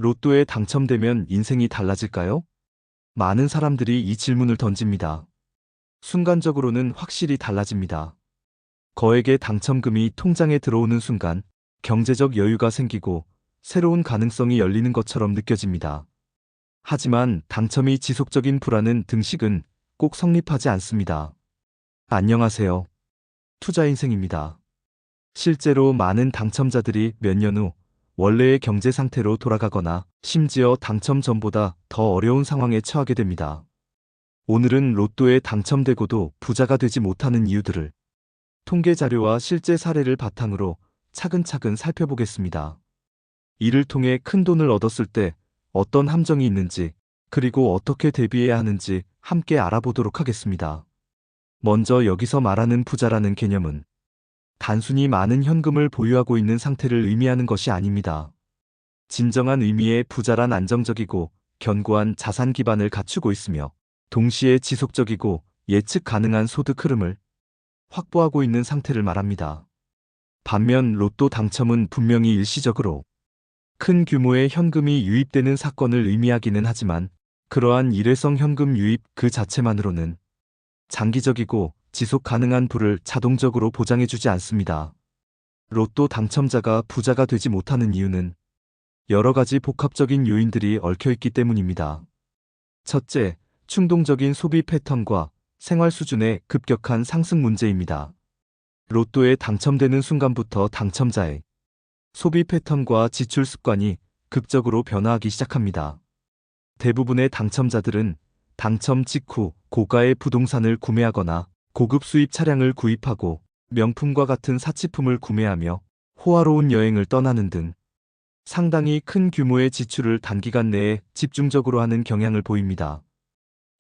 로또에 당첨되면 인생이 달라질까요? 많은 사람들이 이 질문을 던집니다. 순간적으로는 확실히 달라집니다. 거액의 당첨금이 통장에 들어오는 순간 경제적 여유가 생기고 새로운 가능성이 열리는 것처럼 느껴집니다. 하지만 당첨이 지속적인 불안은 등식은 꼭 성립하지 않습니다. 안녕하세요. 투자인생입니다. 실제로 많은 당첨자들이 몇 년 후 원래의 경제 상태로 돌아가거나 심지어 당첨 전보다 더 어려운 상황에 처하게 됩니다. 오늘은 로또에 당첨되고도 부자가 되지 못하는 이유들을 통계 자료와 실제 사례를 바탕으로 차근차근 살펴보겠습니다. 이를 통해 큰 돈을 얻었을 때 어떤 함정이 있는지, 그리고 어떻게 대비해야 하는지 함께 알아보도록 하겠습니다. 먼저 여기서 말하는 부자라는 개념은 단순히 많은 현금을 보유하고 있는 상태를 의미하는 것이 아닙니다. 진정한 의미의 부자란 안정적이고 견고한 자산 기반을 갖추고 있으며 동시에 지속적이고 예측 가능한 소득 흐름을 확보하고 있는 상태를 말합니다. 반면 로또 당첨은 분명히 일시적으로 큰 규모의 현금이 유입되는 사건을 의미하기는 하지만 그러한 일회성 현금 유입 그 자체만으로는 장기적이고 지속 가능한 부를 자동적으로 보장해주지 않습니다. 로또 당첨자가 부자가 되지 못하는 이유는 여러 가지 복합적인 요인들이 얽혀있기 때문입니다. 첫째, 충동적인 소비 패턴과 생활 수준의 급격한 상승 문제입니다. 로또에 당첨되는 순간부터 당첨자의 소비 패턴과 지출 습관이 극적으로 변화하기 시작합니다. 대부분의 당첨자들은 당첨 직후 고가의 부동산을 구매하거나 고급 수입 차량을 구입하고 명품과 같은 사치품을 구매하며 호화로운 여행을 떠나는 등 상당히 큰 규모의 지출을 단기간 내에 집중적으로 하는 경향을 보입니다.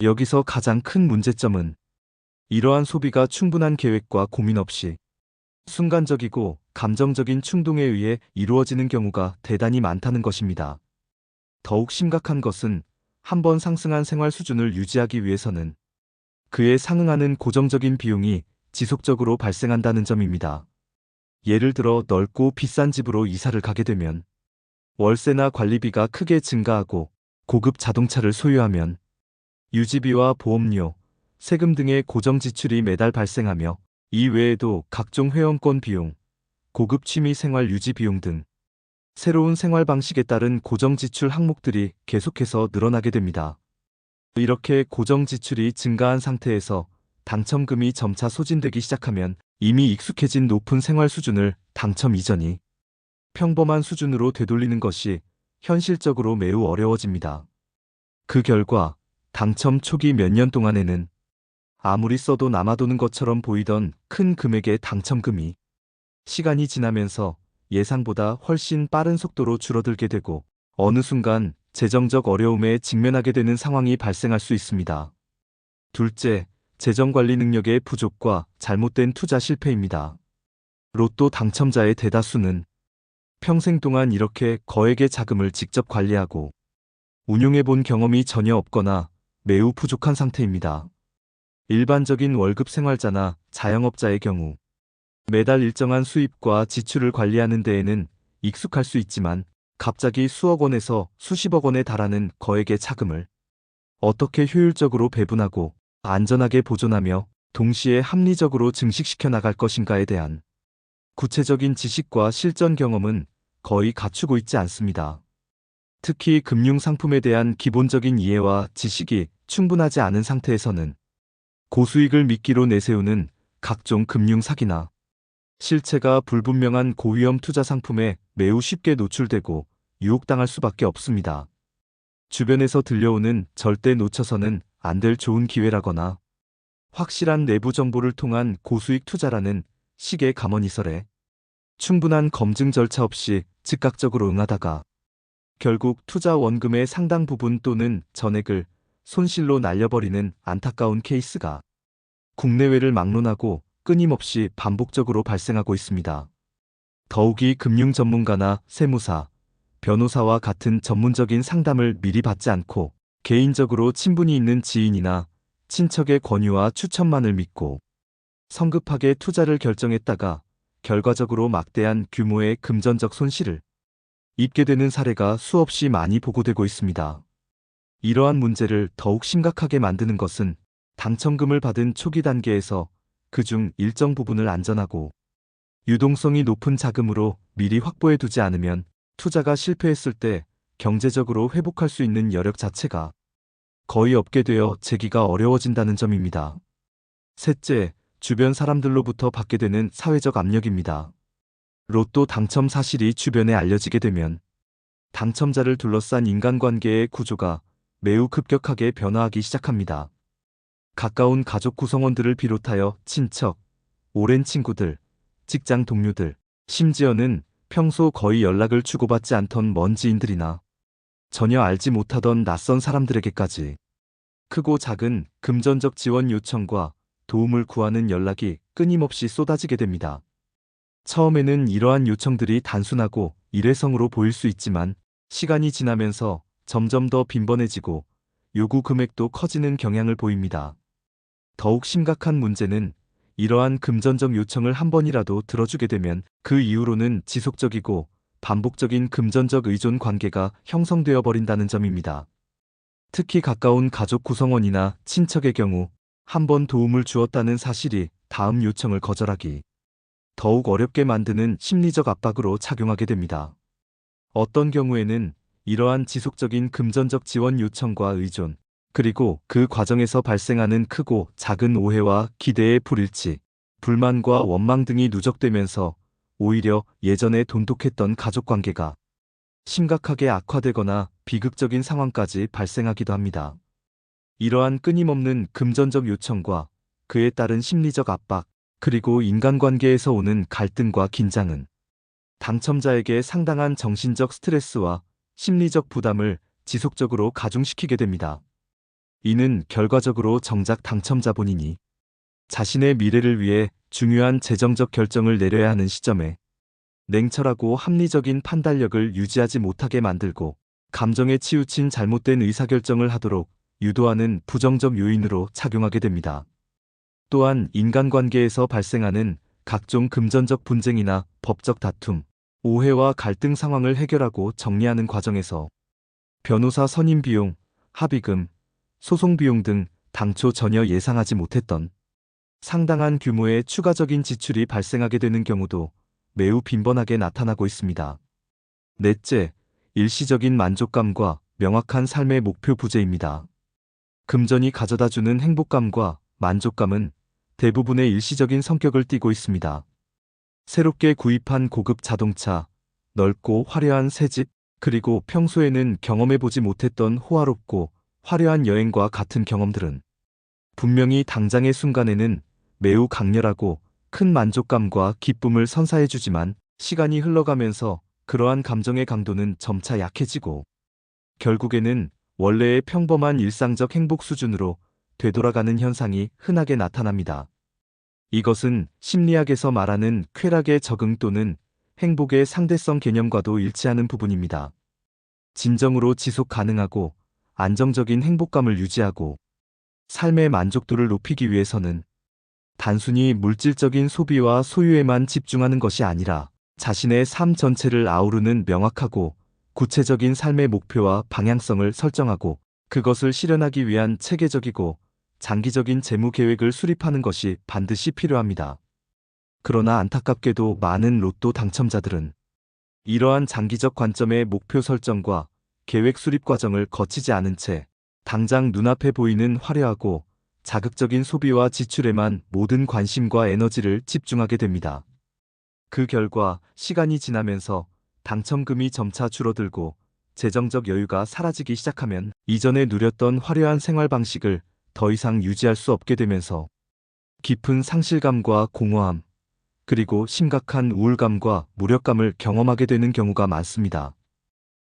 여기서 가장 큰 문제점은 이러한 소비가 충분한 계획과 고민 없이 순간적이고 감정적인 충동에 의해 이루어지는 경우가 대단히 많다는 것입니다. 더욱 심각한 것은 한번 상승한 생활 수준을 유지하기 위해서는 그에 상응하는 고정적인 비용이 지속적으로 발생한다는 점입니다. 예를 들어 넓고 비싼 집으로 이사를 가게 되면 월세나 관리비가 크게 증가하고 고급 자동차를 소유하면 유지비와 보험료, 세금 등의 고정 지출이 매달 발생하며 이 외에도 각종 회원권 비용, 고급 취미 생활 유지 비용 등 새로운 생활 방식에 따른 고정 지출 항목들이 계속해서 늘어나게 됩니다. 이렇게 고정 지출이 증가한 상태에서 당첨금이 점차 소진되기 시작하면 이미 익숙해진 높은 생활 수준을 당첨 이전이 평범한 수준으로 되돌리는 것이 현실적으로 매우 어려워집니다. 그 결과 당첨 초기 몇 년 동안에는 아무리 써도 남아도는 것처럼 보이던 큰 금액의 당첨금이 시간이 지나면서 예상보다 훨씬 빠른 속도로 줄어들게 되고 어느 순간 재정적 어려움에 직면하게 되는 상황이 발생할 수 있습니다. 둘째, 재정관리 능력의 부족과 잘못된 투자 실패입니다. 로또 당첨자의 대다수는 평생 동안 이렇게 거액의 자금을 직접 관리하고 운용해 본 경험이 전혀 없거나 매우 부족한 상태입니다. 일반적인 월급 생활자나 자영업자의 경우 매달 일정한 수입과 지출을 관리하는 데에는 익숙할 수 있지만 갑자기 수억 원에서 수십억 원에 달하는 거액의 자금을 어떻게 효율적으로 배분하고 안전하게 보존하며 동시에 합리적으로 증식시켜 나갈 것인가에 대한 구체적인 지식과 실전 경험은 거의 갖추고 있지 않습니다. 특히 금융 상품에 대한 기본적인 이해와 지식이 충분하지 않은 상태에서는 고수익을 미끼로 내세우는 각종 금융 사기나 실체가 불분명한 고위험 투자 상품에 매우 쉽게 노출되고 유혹당할 수밖에 없습니다. 주변에서 들려오는 절대 놓쳐서는 안 될 좋은 기회라거나 확실한 내부 정보를 통한 고수익 투자라는 식의 감언이설에 충분한 검증 절차 없이 즉각적으로 응하다가 결국 투자 원금의 상당 부분 또는 전액을 손실로 날려버리는 안타까운 케이스가 국내외를 막론하고 끊임없이 반복적으로 발생하고 있습니다. 더욱이 금융 전문가나 세무사, 변호사와 같은 전문적인 상담을 미리 받지 않고 개인적으로 친분이 있는 지인이나 친척의 권유와 추천만을 믿고 성급하게 투자를 결정했다가 결과적으로 막대한 규모의 금전적 손실을 입게 되는 사례가 수없이 많이 보고되고 있습니다. 이러한 문제를 더욱 심각하게 만드는 것은 당첨금을 받은 초기 단계에서 그중 일정 부분을 안전하고 유동성이 높은 자금으로 미리 확보해 두지 않으면 투자가 실패했을 때 경제적으로 회복할 수 있는 여력 자체가 거의 없게 되어 재기가 어려워진다는 점입니다. 셋째, 주변 사람들로부터 받게 되는 사회적 압력입니다. 로또 당첨 사실이 주변에 알려지게 되면 당첨자를 둘러싼 인간관계의 구조가 매우 급격하게 변화하기 시작합니다. 가까운 가족 구성원들을 비롯하여 친척, 오랜 친구들, 직장 동료들, 심지어는 평소 거의 연락을 주고받지 않던 먼 지인들이나 전혀 알지 못하던 낯선 사람들에게까지 크고 작은 금전적 지원 요청과 도움을 구하는 연락이 끊임없이 쏟아지게 됩니다. 처음에는 이러한 요청들이 단순하고 일회성으로 보일 수 있지만 시간이 지나면서 점점 더 빈번해지고 요구 금액도 커지는 경향을 보입니다. 더욱 심각한 문제는 이러한 금전적 요청을 한 번이라도 들어주게 되면 그 이후로는 지속적이고 반복적인 금전적 의존 관계가 형성되어 버린다는 점입니다. 특히 가까운 가족 구성원이나 친척의 경우 한 번 도움을 주었다는 사실이 다음 요청을 거절하기 더욱 어렵게 만드는 심리적 압박으로 작용하게 됩니다. 어떤 경우에는 이러한 지속적인 금전적 지원 요청과 의존, 그리고 그 과정에서 발생하는 크고 작은 오해와 기대의 불일치, 불만과 원망 등이 누적되면서 오히려 예전에 돈독했던 가족관계가 심각하게 악화되거나 비극적인 상황까지 발생하기도 합니다. 이러한 끊임없는 금전적 요청과 그에 따른 심리적 압박, 그리고 인간관계에서 오는 갈등과 긴장은 당첨자에게 상당한 정신적 스트레스와 심리적 부담을 지속적으로 가중시키게 됩니다. 이는 결과적으로 정작 당첨자 본인이 자신의 미래를 위해 중요한 재정적 결정을 내려야 하는 시점에 냉철하고 합리적인 판단력을 유지하지 못하게 만들고 감정에 치우친 잘못된 의사결정을 하도록 유도하는 부정적 요인으로 작용하게 됩니다. 또한 인간관계에서 발생하는 각종 금전적 분쟁이나 법적 다툼, 오해와 갈등 상황을 해결하고 정리하는 과정에서 변호사 선임 비용, 합의금, 소송 비용 등 당초 전혀 예상하지 못했던 상당한 규모의 추가적인 지출이 발생하게 되는 경우도 매우 빈번하게 나타나고 있습니다. 넷째, 일시적인 만족감과 명확한 삶의 목표 부재입니다. 금전이 가져다주는 행복감과 만족감은 대부분의 일시적인 성격을 띠고 있습니다. 새롭게 구입한 고급 자동차, 넓고 화려한 새집, 그리고 평소에는 경험해보지 못했던 호화롭고 화려한 여행과 같은 경험들은 분명히 당장의 순간에는 매우 강렬하고 큰 만족감과 기쁨을 선사해주지만 시간이 흘러가면서 그러한 감정의 강도는 점차 약해지고 결국에는 원래의 평범한 일상적 행복 수준으로 되돌아가는 현상이 흔하게 나타납니다. 이것은 심리학에서 말하는 쾌락의 적응 또는 행복의 상대성 개념과도 일치하는 부분입니다. 진정으로 지속 가능하고 안정적인 행복감을 유지하고 삶의 만족도를 높이기 위해서는 단순히 물질적인 소비와 소유에만 집중하는 것이 아니라 자신의 삶 전체를 아우르는 명확하고 구체적인 삶의 목표와 방향성을 설정하고 그것을 실현하기 위한 체계적이고 장기적인 재무 계획을 수립하는 것이 반드시 필요합니다. 그러나 안타깝게도 많은 로또 당첨자들은 이러한 장기적 관점의 목표 설정과 계획 수립 과정을 거치지 않은 채 당장 눈앞에 보이는 화려하고 자극적인 소비와 지출에만 모든 관심과 에너지를 집중하게 됩니다. 그 결과 시간이 지나면서 당첨금이 점차 줄어들고 재정적 여유가 사라지기 시작하면 이전에 누렸던 화려한 생활 방식을 더 이상 유지할 수 없게 되면서 깊은 상실감과 공허함, 그리고 심각한 우울감과 무력감을 경험하게 되는 경우가 많습니다.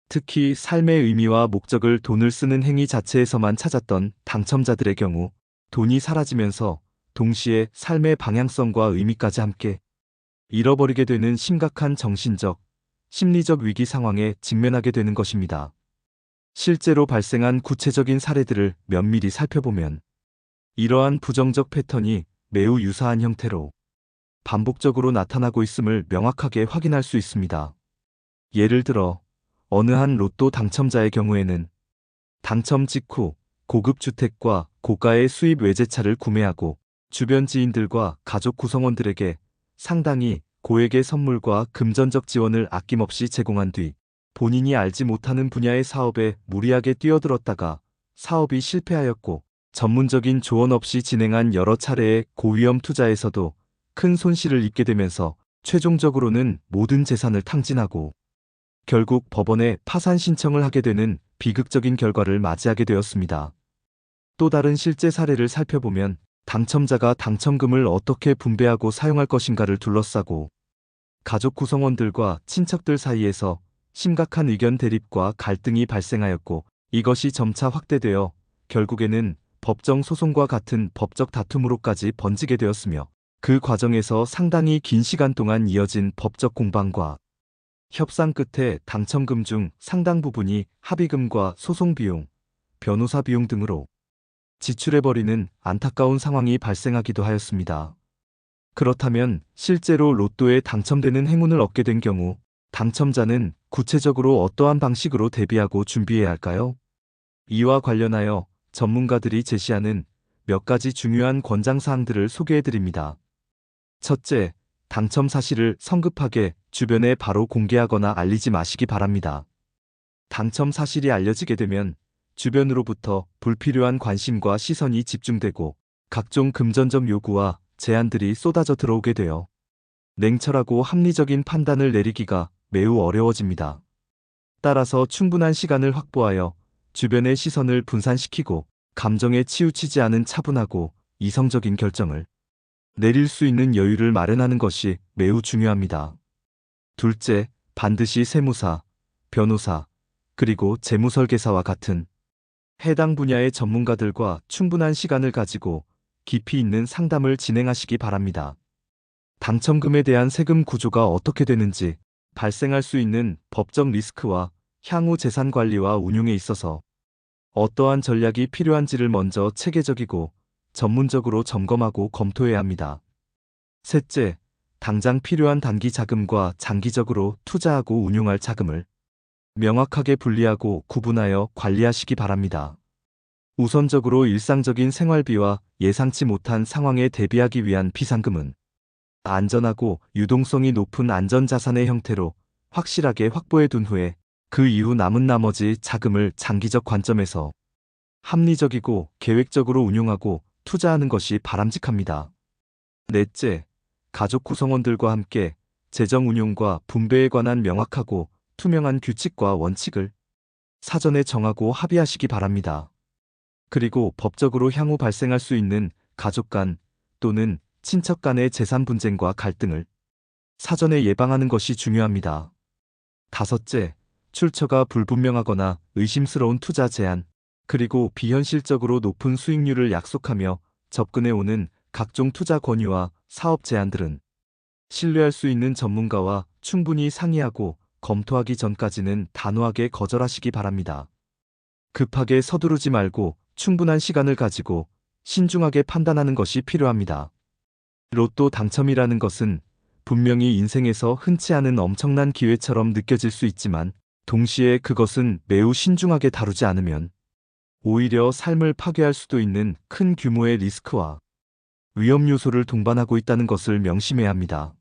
특히 삶의 의미와 목적을 돈을 쓰는 행위 자체에서만 찾았던 당첨자들의 경우 돈이 사라지면서 동시에 삶의 방향성과 의미까지 함께 잃어버리게 되는 심각한 정신적, 심리적 위기 상황에 직면하게 되는 것입니다. 실제로 발생한 구체적인 사례들을 면밀히 살펴보면 이러한 부정적 패턴이 매우 유사한 형태로 반복적으로 나타나고 있음을 명확하게 확인할 수 있습니다. 예를 들어 어느 한 로또 당첨자의 경우에는 당첨 직후 고급 주택과 고가의 수입 외제차를 구매하고 주변 지인들과 가족 구성원들에게 상당히 고액의 선물과 금전적 지원을 아낌없이 제공한 뒤 본인이 알지 못하는 분야의 사업에 무리하게 뛰어들었다가 사업이 실패하였고 전문적인 조언 없이 진행한 여러 차례의 고위험 투자에서도 큰 손실을 입게 되면서 최종적으로는 모든 재산을 탕진하고 결국 법원에 파산 신청을 하게 되는 비극적인 결과를 맞이하게 되었습니다. 또 다른 실제 사례를 살펴보면 당첨자가 당첨금을 어떻게 분배하고 사용할 것인가를 둘러싸고 가족 구성원들과 친척들 사이에서 심각한 의견 대립과 갈등이 발생하였고 이것이 점차 확대되어 결국에는 법정 소송과 같은 법적 다툼으로까지 번지게 되었으며 그 과정에서 상당히 긴 시간 동안 이어진 법적 공방과 협상 끝에 당첨금 중 상당 부분이 합의금과 소송 비용, 변호사 비용 등으로 지출해버리는 안타까운 상황이 발생하기도 하였습니다. 그렇다면 실제로 로또에 당첨되는 행운을 얻게 된 경우 당첨자는 구체적으로 어떠한 방식으로 대비하고 준비해야 할까요? 이와 관련하여 전문가들이 제시하는 몇 가지 중요한 권장사항들을 소개해드립니다. 첫째, 당첨 사실을 성급하게 주변에 바로 공개하거나 알리지 마시기 바랍니다. 당첨 사실이 알려지게 되면 주변으로부터 불필요한 관심과 시선이 집중되고 각종 금전적 요구와 제안들이 쏟아져 들어오게 되어 냉철하고 합리적인 판단을 내리기가 매우 어려워집니다. 따라서 충분한 시간을 확보하여 주변의 시선을 분산시키고 감정에 치우치지 않은 차분하고 이성적인 결정을 내릴 수 있는 여유를 마련하는 것이 매우 중요합니다. 둘째, 반드시 세무사, 변호사, 그리고 재무설계사와 같은 해당 분야의 전문가들과 충분한 시간을 가지고 깊이 있는 상담을 진행하시기 바랍니다. 당첨금에 대한 세금 구조가 어떻게 되는지, 발생할 수 있는 법적 리스크와 향후 재산 관리와 운용에 있어서 어떠한 전략이 필요한지를 먼저 체계적이고 전문적으로 점검하고 검토해야 합니다. 셋째, 당장 필요한 단기 자금과 장기적으로 투자하고 운용할 자금을 명확하게 분리하고 구분하여 관리하시기 바랍니다. 우선적으로 일상적인 생활비와 예상치 못한 상황에 대비하기 위한 비상금은 안전하고 유동성이 높은 안전자산의 형태로 확실하게 확보해 둔 후에 그 이후 남은 나머지 자금을 장기적 관점에서 합리적이고 계획적으로 운용하고 투자하는 것이 바람직합니다. 넷째, 가족 구성원들과 함께 재정 운용과 분배에 관한 명확하고 투명한 규칙과 원칙을 사전에 정하고 합의하시기 바랍니다. 그리고 법적으로 향후 발생할 수 있는 가족 간 또는 친척 간의 재산 분쟁과 갈등을 사전에 예방하는 것이 중요합니다. 다섯째, 출처가 불분명하거나 의심스러운 투자 제안, 그리고 비현실적으로 높은 수익률을 약속하며 접근해오는 각종 투자 권유와 사업 제안들은 신뢰할 수 있는 전문가와 충분히 상의하고 검토하기 전까지는 단호하게 거절하시기 바랍니다. 급하게 서두르지 말고 충분한 시간을 가지고 신중하게 판단하는 것이 필요합니다. 로또 당첨이라는 것은 분명히 인생에서 흔치 않은 엄청난 기회처럼 느껴질 수 있지만 동시에 그것은 매우 신중하게 다루지 않으면 오히려 삶을 파괴할 수도 있는 큰 규모의 리스크와 위험 요소를 동반하고 있다는 것을 명심해야 합니다.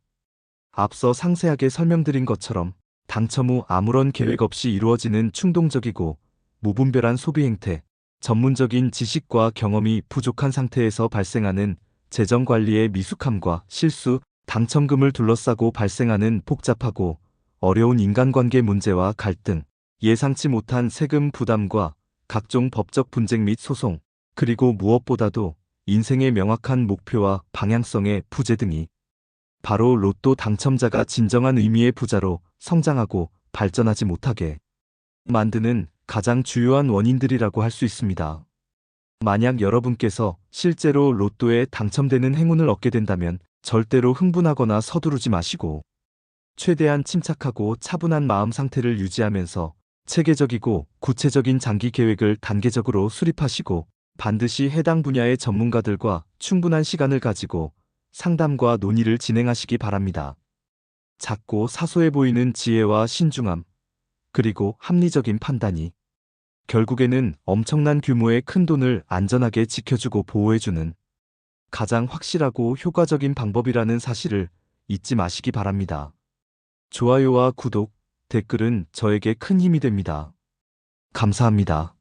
앞서 상세하게 설명드린 것처럼 당첨 후 아무런 계획 없이 이루어지는 충동적이고 무분별한 소비 행태, 전문적인 지식과 경험이 부족한 상태에서 발생하는 재정 관리의 미숙함과 실수, 당첨금을 둘러싸고 발생하는 복잡하고 어려운 인간관계 문제와 갈등, 예상치 못한 세금 부담과 각종 법적 분쟁 및 소송, 그리고 무엇보다도 인생의 명확한 목표와 방향성의 부재 등이 바로 로또 당첨자가 진정한 의미의 부자로 성장하고 발전하지 못하게 만드는 가장 주요한 원인들이라고 할 수 있습니다. 만약 여러분께서 실제로 로또에 당첨되는 행운을 얻게 된다면 절대로 흥분하거나 서두르지 마시고 최대한 침착하고 차분한 마음 상태를 유지하면서 체계적이고 구체적인 장기 계획을 단계적으로 수립하시고 반드시 해당 분야의 전문가들과 충분한 시간을 가지고 상담과 논의를 진행하시기 바랍니다. 작고 사소해 보이는 지혜와 신중함, 그리고 합리적인 판단이 결국에는 엄청난 규모의 큰 돈을 안전하게 지켜주고 보호해주는 가장 확실하고 효과적인 방법이라는 사실을 잊지 마시기 바랍니다. 좋아요와 구독, 댓글은 저에게 큰 힘이 됩니다. 감사합니다.